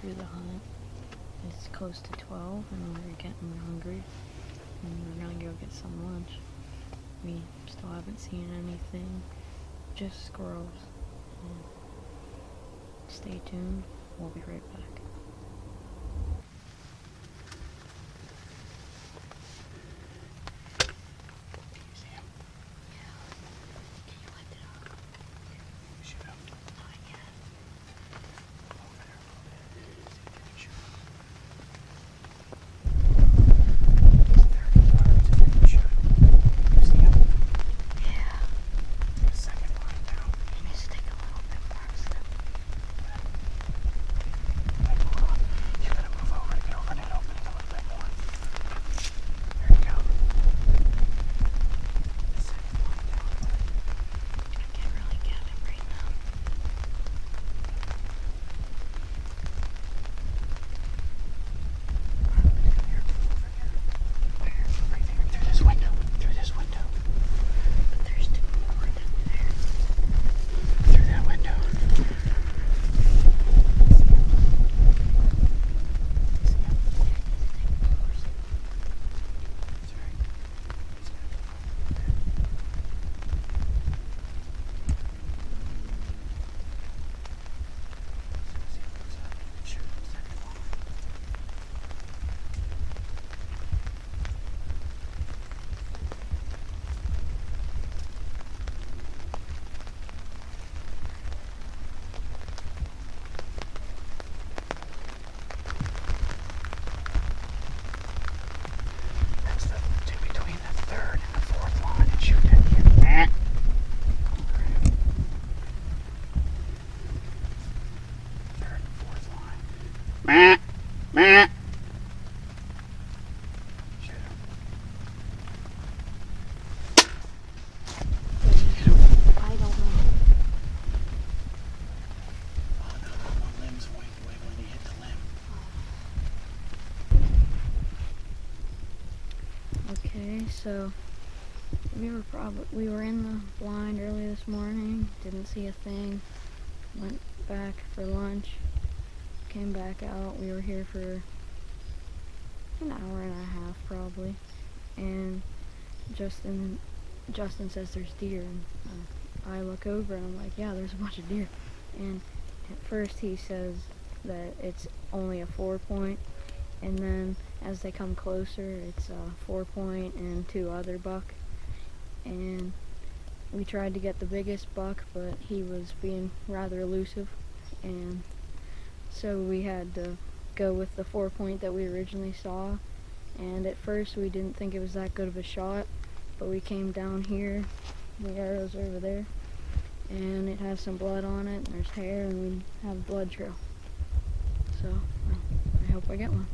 through the hunt. It's close to 12 and we're getting hungry. And we're gonna go get some lunch. We still haven't seen anything, just squirrels. Stay tuned, we'll be right back. So we were in the blind early this morning, didn't see a thing, went back for lunch, came back out. We were here for an hour and a half probably, and Justin says there's deer, and I look over and I'm like, yeah, there's a bunch of deer. And at first he says that it's only a 4-point, and then as they come closer, it's a 4-point and 2 other buck. And we tried to get the biggest buck, but he was being rather elusive, and so we had to go with the 4-point that we originally saw. And at first we didn't think it was that good of a shot, but we came down here, the arrow's over there, and it has some blood on it, and there's hair, and we have a blood trail. So I hope I get one.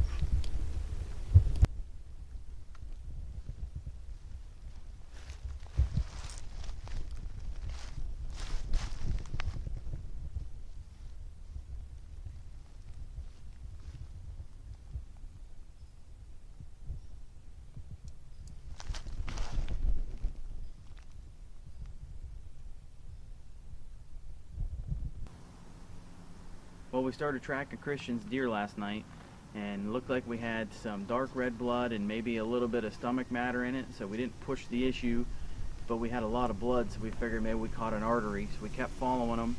Well, we started tracking Christian's deer last night, and it looked like we had some dark red blood and maybe a little bit of stomach matter in it, so we didn't push the issue, but we had a lot of blood, so we figured maybe we caught an artery. So we kept following him,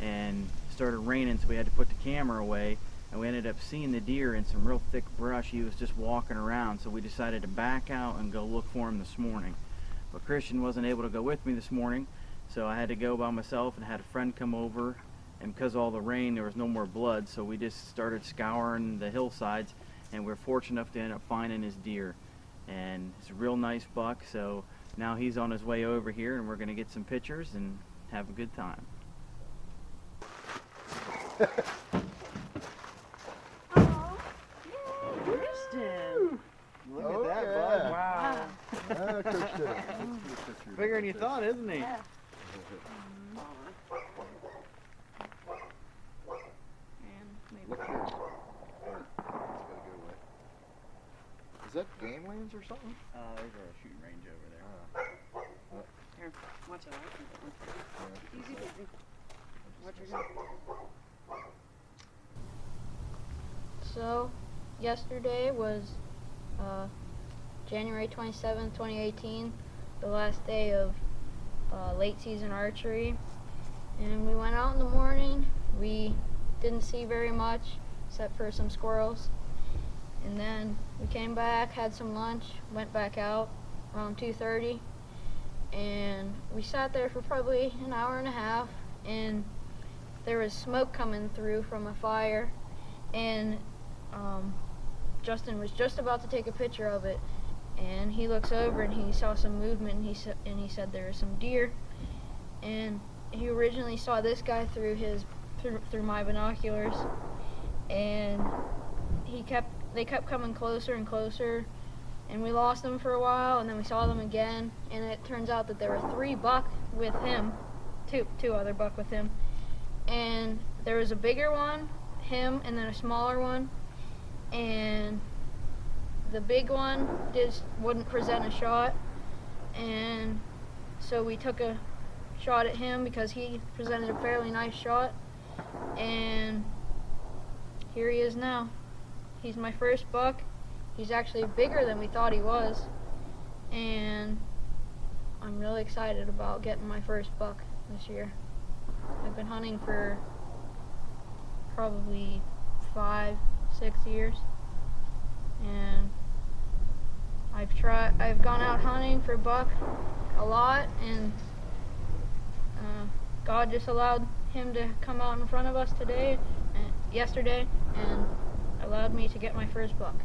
and it started raining, so we had to put the camera away, and we ended up seeing the deer in some real thick brush. He was just walking around, so we decided to back out and go look for him this morning. But Christian wasn't able to go with me this morning, so I had to go by myself and had a friend come over. And because of all the rain, there was no more blood, so we just started scouring the hillsides, and we're fortunate enough to end up finding his deer. And it's a real nice buck, so now he's on his way over here, and we're going to get some pictures and have a good time. Oh, yay, Christian! Look at that, bud. Wow. Bigger than you thought, isn't he? Yeah. Look here. It's gotta get away. Is that ganglands or something? There's our shooting range over there. Here, watch it. I can get one. Easy peasy. Watch your gun. So, yesterday was January 27th, 2018, the last day of late season archery. And we went out in the morning. We didn't see very much except for some squirrels. And then we came back, had some lunch, went back out around 2:30. And we sat there for probably an hour and a half, and there was smoke coming through from a fire, and Justin was just about to take a picture of it, and he looks over and he saw some movement, and he said there were some deer, and he originally saw this guy through my binoculars, and they kept coming closer and closer, and we lost them for a while, and then we saw them again, and it turns out that there were 3 buck with him, two other buck with him, and there was a bigger one, him, and then a smaller one, and the big one just wouldn't present a shot, and so we took a shot at him because he presented a fairly nice shot, and here he is now. He's my first buck. He's actually bigger than we thought he was, and I'm really excited about getting my first buck this year. I've been hunting for probably 5-6 years, and I've gone out hunting for buck a lot, and God just allowed him to come out in front of us yesterday, and allowed me to get my first buck.